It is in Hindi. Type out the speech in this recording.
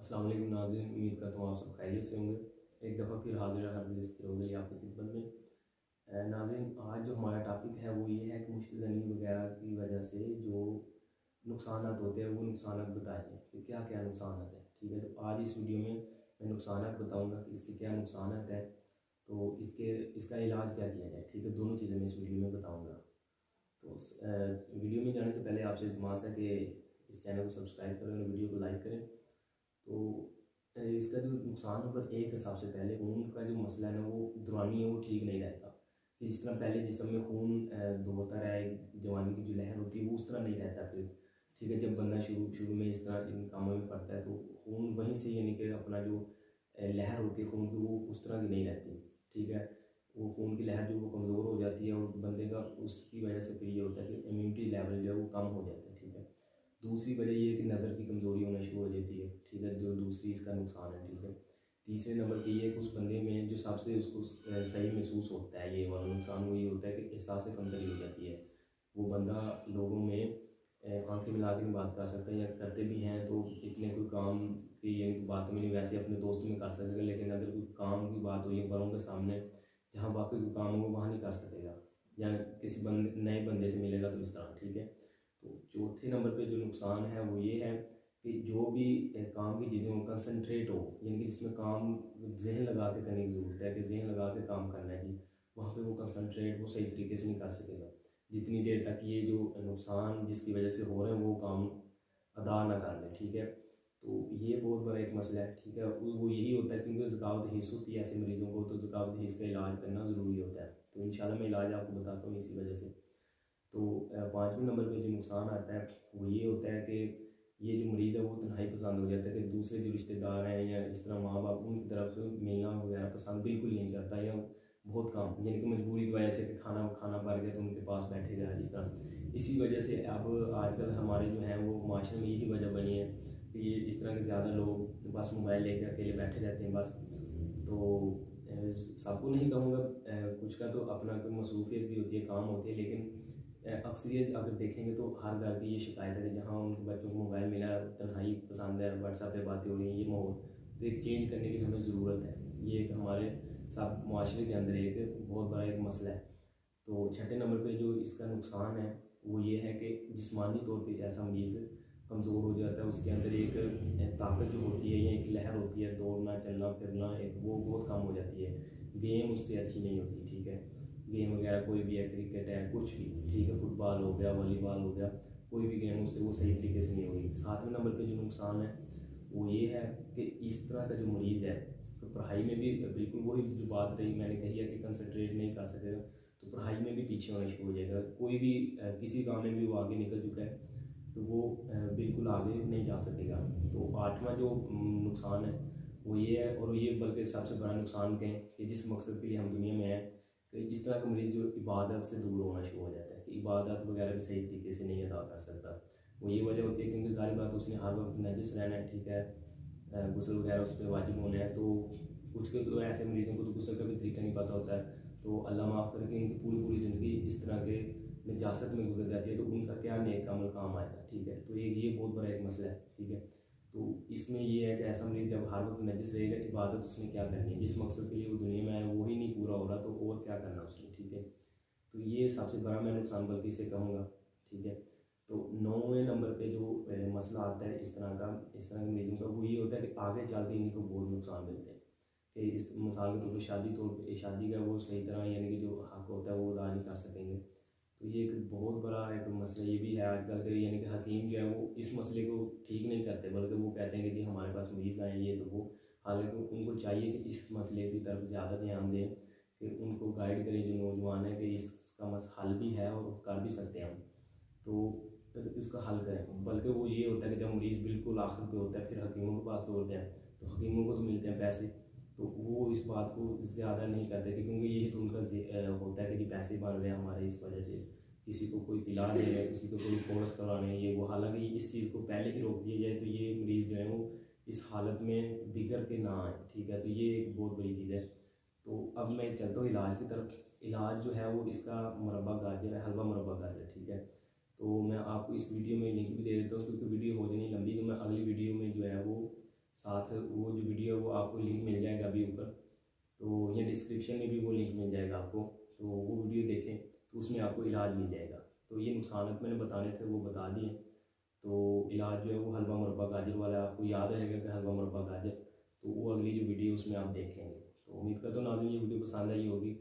अस्सलाम वालेकुम नाज़रीन, उम्मीद करता हूँ आप सब खैरियत से होंगे। एक दफ़ा फिर हाजिर हो गई आपकी खिदमत में। नाज़रीन, आज जो हमारा टॉपिक है वो ये है कि मुश्तज़नी वगैरह की वजह से जो नुकसानात होते हैं वो नुकसानात बताएंगे कि क्या क्या नुकसानात हैं। ठीक है, तो आज इस वीडियो में मैं नुकसानात बताऊँगा कि इसके क्या नुकसानात हैं, तो इसका इलाज क्या किया जाए। ठीक है, दोनों चीज़ें मैं इस वीडियो में बताऊँगा। तो वीडियो में जाने से पहले आपसे इल्तमास है कि इस चैनल को सब्सक्राइब करें और वीडियो को लाइक करें। तो इसका जो नुकसान होगा, एक हिसाब से पहले खून का जो मसला है ना, वो दौरानी है वो ठीक नहीं रहता। कि जिस तरह पहले जिस्म में खून दौड़ता रहा है, जवानी की जो लहर होती है वो उस तरह नहीं रहता फिर। ठीक है, जब बंदा शुरू शुरू में इस तरह इन कामों में पड़ता है तो खून वहीं से, यानी कि अपना जो लहर होती है खून की, वो उस तरह की नहीं रहती। ठीक है, वो खून की लहर जो वो कमज़ोर हो जाती है और बंदे का उसकी वजह से फिर ये होता है कि इम्यूनिटी लेवल जो है वो कम हो जाता है। ठीक है, दूसरी वजह ये है कि नज़र की कमज़ोरी होना शुरू हो जाती है। ठीक है, जो दूसरी इसका नुकसान है। ठीक है, तीसरे नंबर पे ये है कि उस बंदे में जो सबसे उसको सही महसूस होता है, ये वाला नुकसान वो ये होता है कि एहसास कमतरी हो जाती है। वो बंदा लोगों में आंखें मिला के नहीं बात कर सकता, या करते भी हैं तो इतने कोई काम की ये बातों में नहीं, वैसे अपने दोस्तों में कर सकेगा, लेकिन अगर कोई काम की बात हो या बड़ों के सामने जहाँ बाकी कोई काम हो वहाँ नहीं कर सकेगा, या किसी नए बंदे से मिलेगा तो इस तरह। ठीक है, तो चौथे नंबर पे जो नुकसान है वो ये है कि जो भी काम की चीज़ें हो कंसंट्रेट हो, यानी कि जिसमें काम जहन लगा के करने की ज़रूरत है, कि जहन लगा के काम करना है जी, वहाँ पे वो कंसंट्रेट वो सही तरीके से नहीं कर सकेगा जितनी देर तक ये जो नुकसान जिसकी वजह से हो रहे हैं वो काम अदा ना कर ले। ठीक है, तो ये बहुत बड़ा एक मसला है। ठीक है, वो यही होता है क्योंकि ज़कावत हिस्स होती है ऐसे मरीज़ों को, तो ज़कावत हिस्स का इलाज करना ज़रूरी होता है। तो इंशाल्लाह मैं इलाज आपको बताता हूँ इसी वजह से। तो पाँचवें नंबर पे जो नुकसान आता है वो ये होता है कि ये जो मरीज़ है वो तन्हाई पसंद हो जाता है, कि दूसरे जो रिश्तेदार हैं या इस तरह माँ बाप उनकी तरफ से मिलना वगैरह पसंद बिल्कुल नहीं करता, या बहुत कम, यानी कि मजबूरी की वजह से कि खाना खाना पड़ गया तो उनके पास बैठेगा जिस तरह। इसी वजह से अब आजकल हमारे जो हैं वो माशरे में यही वजह बनी है कि ये इस तरह के ज़्यादा लोग बस मोबाइल लेकर अकेले बैठे रहते हैं बस। तो सबको नहीं कहूँगा, कुछ का तो अपना कोई मसरूफियत भी होती है, काम होती है, लेकिन अक्सरियत अगर देखेंगे तो हर घर की ये शिकायत है कि जहाँ उनके बच्चों को मोबाइल मिला, तन्हाई पसंद है, व्हाट्सएप पे बातें हो रही हैं, ये माहौल तो एक चेंज करने की हमें ज़रूरत है। ये एक हमारे सब माशरे के अंदर एक बहुत बड़ा एक मसला है। तो छठे नंबर पे जो इसका नुकसान है वो ये है कि जिस्मानी तौर पे ऐसा मरीज़ कमज़ोर हो जाता है, उसके अंदर एक ताकत जो होती है या एक लहर होती है, दौड़ना चलना फिरना, एक वो बहुत कम हो जाती है। गेम उससे अच्छी नहीं होती। ठीक है, गेम वगैरह कोई भी है, क्रिकेट है, कुछ भी, ठीक है, फुटबॉल हो गया, वॉलीबॉल हो गया, कोई भी गेम उससे वो सही तरीके से नहीं होगी। सातवें नंबर पे जो नुकसान है वो ये है कि इस तरह का जो मरीज़ है तो पढ़ाई में भी बिल्कुल वही जो बात रही मैंने कही है कि कंसनट्रेट नहीं कर सकेगा, तो पढ़ाई में भी पीछे होना शुरू हो जाएगा। कोई भी किसी काम में भी वो आगे निकल चुका है तो वो बिल्कुल आगे नहीं जा सकेगा। तो आठवां जो नुकसान है वो ये है, और ये बल्कि सबसे बड़ा नुकसान कहें कि जिस मकसद के लिए हम दुनिया में हैं, कि इस तरह का मरीज़ जो इबादत से दूर होना शुरू हो जाता है, कि इबादत वगैरह भी सही तरीके से नहीं अदा कर सकता। वो ये वजह होती है क्योंकि ज़ाहिर बात उसने हर वक्त नजिस रहना है। ठीक है, गुस्ल वगैरह उस पर वाजिब होना है, तो कुछ के तो ऐसे मरीज़ों को तो गुस्ल का भी तरीका नहीं पता होता है, तो अल्लाह माफ़ करके इनकी पूरी पूरी ज़िंदगी इस तरह के निजासत में गुजर जाती है, तो उनका क्या नेक अमल काम आएगा। ठीक है, तो ये बहुत बड़ा एक मसला है। ठीक है, तो इसमें ये है कि ऐसा मरीज़ जब हर वक्त नजिस रहेगा, इबादत उसने क्या करनी है, जिस मकसद के लिए वो दुनिया में आया वो ही नहीं पूरा हो रहा, तो और क्या करना उसने। ठीक है, तो ये सबसे बड़ा मैं नुकसान बल्कि इसे कहूँगा। ठीक है, तो 9वें नंबर पे जो मसला आता है इस तरह के मरीजों का, वो ये होता है कि आगे चल के इनको बहुत नुकसान मिलते हैं। कि इस मिसाल के तौर पर शादी का वो सही तरह, यानी कि जो हक होता है वो अदा नहीं कर सकेंगे। तो ये एक बहुत बड़ा एक मसला ये भी है आजकल के, यानी कि हकीम जो है वो इस मसले को ठीक नहीं करते, बल्कि वो कहते हैं कि जी हमारे पास मरीज़ आए ये तो वो, हालांकि उनको चाहिए कि इस मसले की तरफ ज़्यादा ध्यान दें, कि उनको गाइड करें जो नौजवान है, कि इसका हल भी है और कर भी सकते हैं हम, तो इसका हल करें। बल्कि वो ये होता है कि जब मरीज़ बिल्कुल आखिर पे होता है फिर हकीमों के पास दौड़ते हैं, तो हकीमों को तो मिलते हैं पैसे, तो वो इस बात को ज़्यादा नहीं करते कि क्योंकि यही तो उनका होता है कि जी पैसे बन रहे हैं हमारे इस वजह से, किसी को कोई तिला दे रहे हैं, किसी को कोई कोर्स करवाने हैं, ये वो। हालांकि इस चीज़ को पहले ही रोक दिया जाए तो ये मरीज़ जो है वो इस हालत में बिगड़ के ना आए। ठीक है, तो ये एक बहुत बड़ी चीज़ है। तो अब मैं चलता हूँ इलाज की तरफ। इलाज जो है वो इसका मुरब्बा गाजर है, हलवा मुरब्बा गाजर। ठीक है, तो मैं आपको इस वीडियो में लिंक भी दे देता हूँ, क्योंकि वीडियो हो जानी लंबी, तो मैं अगली वीडियो में जो है वो साथ वीडियो है वो आपको लिंक मिल जाएगा अभी ऊपर, तो या डिस्क्रिप्शन में भी वो लिंक मिल जाएगा आपको, तो वो वीडियो देखें तो उसमें आपको इलाज मिल जाएगा। तो ये नुकसान मैंने बताने थे वो बता दिए। तो इलाज जो है वो हलवा मुरब्बा गाजर वाला, आपको याद रहेगा कि हलवा मुरब्बा गाजर, तो वो अगली जो वीडियो उसमें आप देख लेंगे। तो उम्मीद करता हूँ नाज़रीन ये वीडियो पसंद आई होगी।